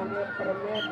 menit rode.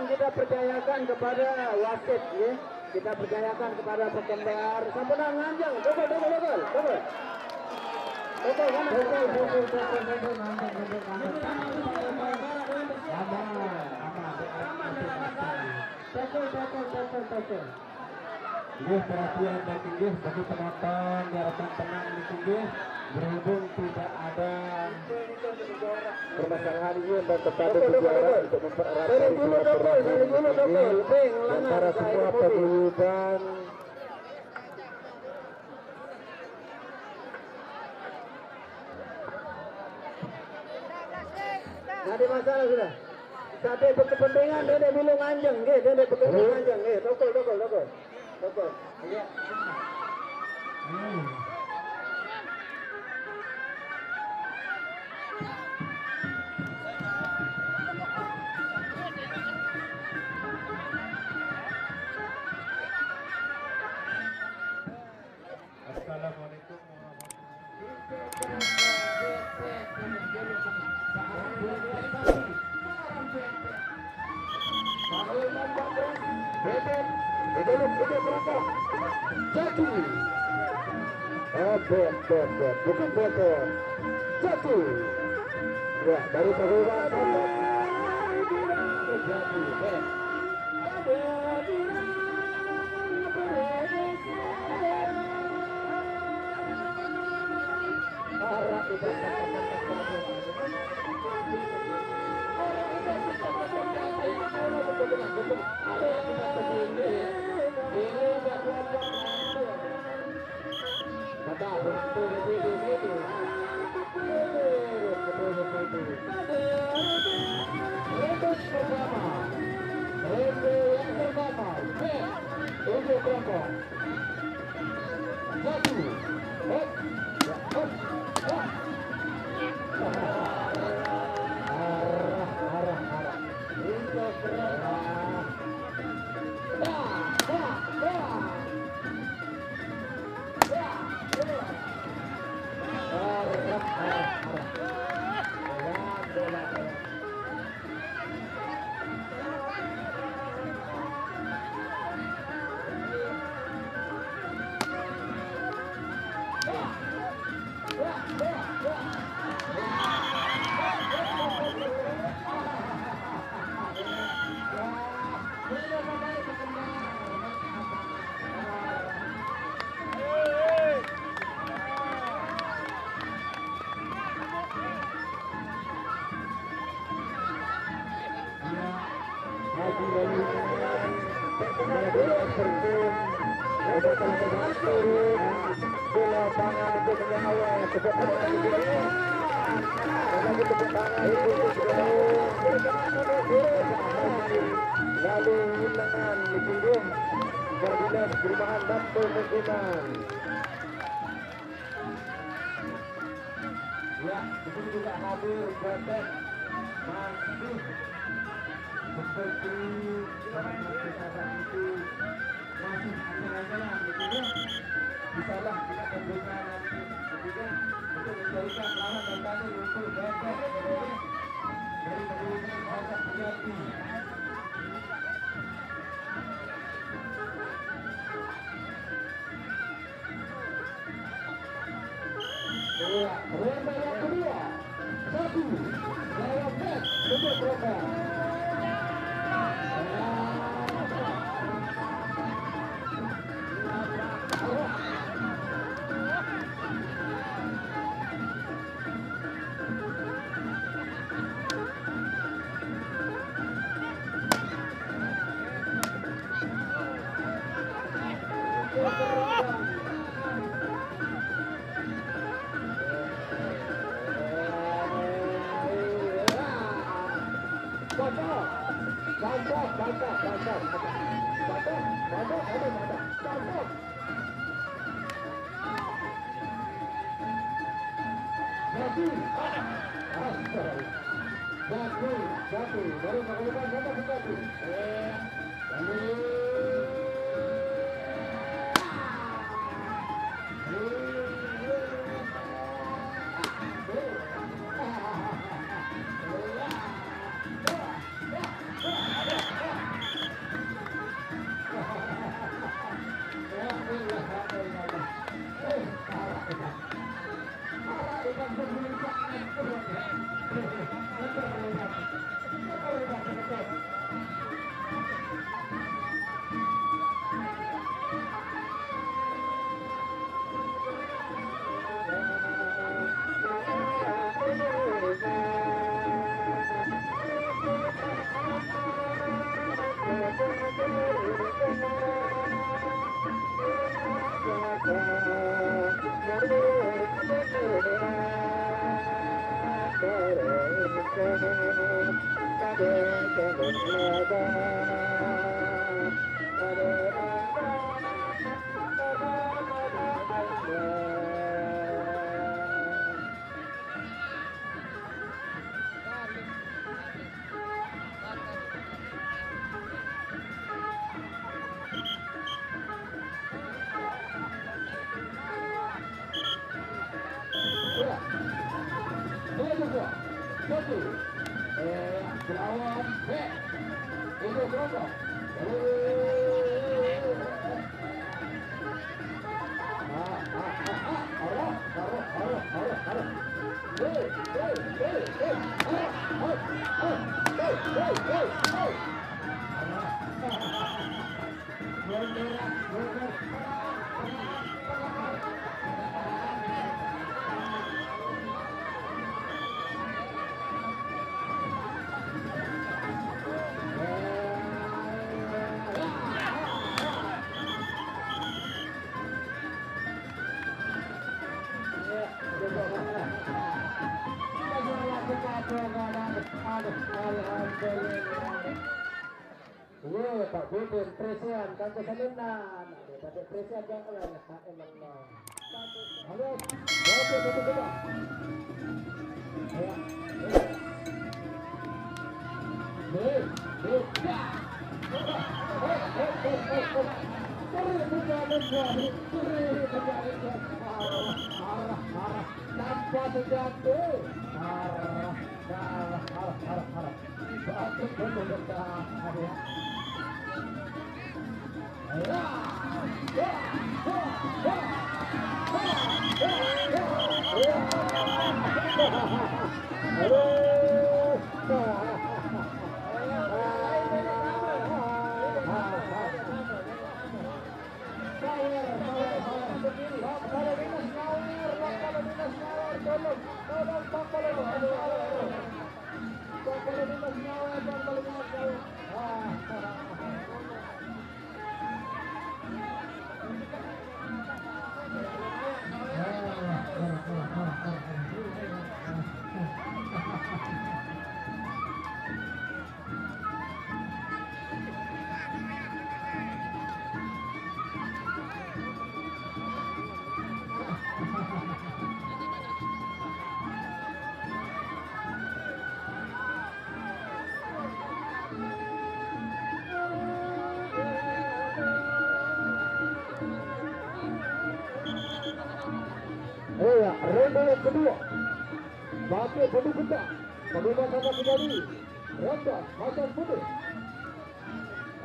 kita percayakan kepada wasit ya. Kita percayakan kepada pekembar. Sampun nganjang, dokol. Nggih, perhatian dan nggih bagi penonton diharapkan tenang di sini berhubung tidak ada permasalahan ini dan tetap berjuara untuk mempererat antara semua paguyuban. Ada masalah sudah. Sate berkepentingan dia bilang anjing, dia berkepentingan anjing, dokol. Iya. Assalamualaikum Bukan botol. Satu. Ya, dari paguyuban lalu undangan dikunjung Dinas Perumahan dan Pemukiman. Ya, di sini juga hadir Bapak Masih seperti orang kesehatan itu masih jalan-jalan begitu. Bisalah kita memberikan nanti begitu untuk menjadikan lahan dan tanah untuk Bapak dari perusahaan Pasar Sejati. Ya, ronde yang kedua. Satu, lawan set untuk program. Satu, baru melakukan kata satu. Pak Budin Presian kan kesenian Pak Presian yang lain halo coba tanpa terjatuh ronde yang kedua pakai bodi benda pembebasan kembali Ramdan Hasan Putih.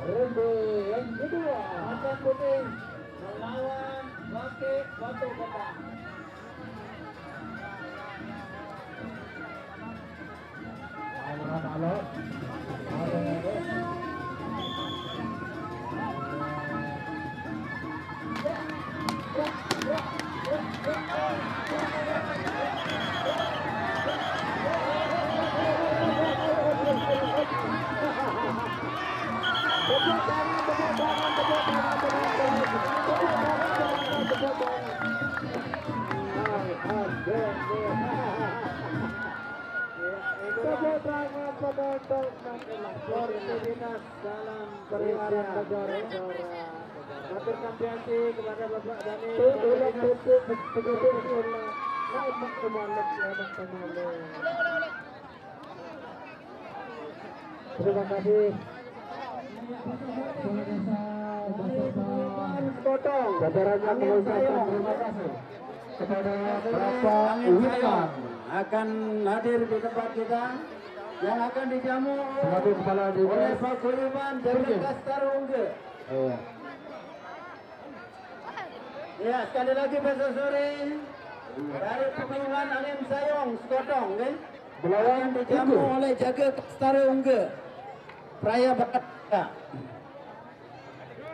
Ronde yang kedua Hasan Putih melawan pakai batu benda. Halo. Dalam periharian negara maturkan pianti kepada Bapak Dani terima kasih. Jajarannya mengucapkan terima kasih kepada Bapak Wilman akan hadir di tempat kita yang akan dijamu oleh Pak Wilman dari Kastarungge. Ya, sekali lagi besok sore dari Pegunungan Alim Sayong Sekotong, yang dijamu oleh Jaga Kastarungge Praya Bakat.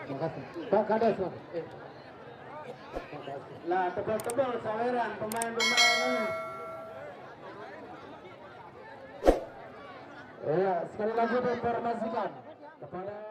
Terima kasih Pak Kades. Lah tebal-tebal saweran pemain-pemain. Ya, sekali lagi diinformasikan kepada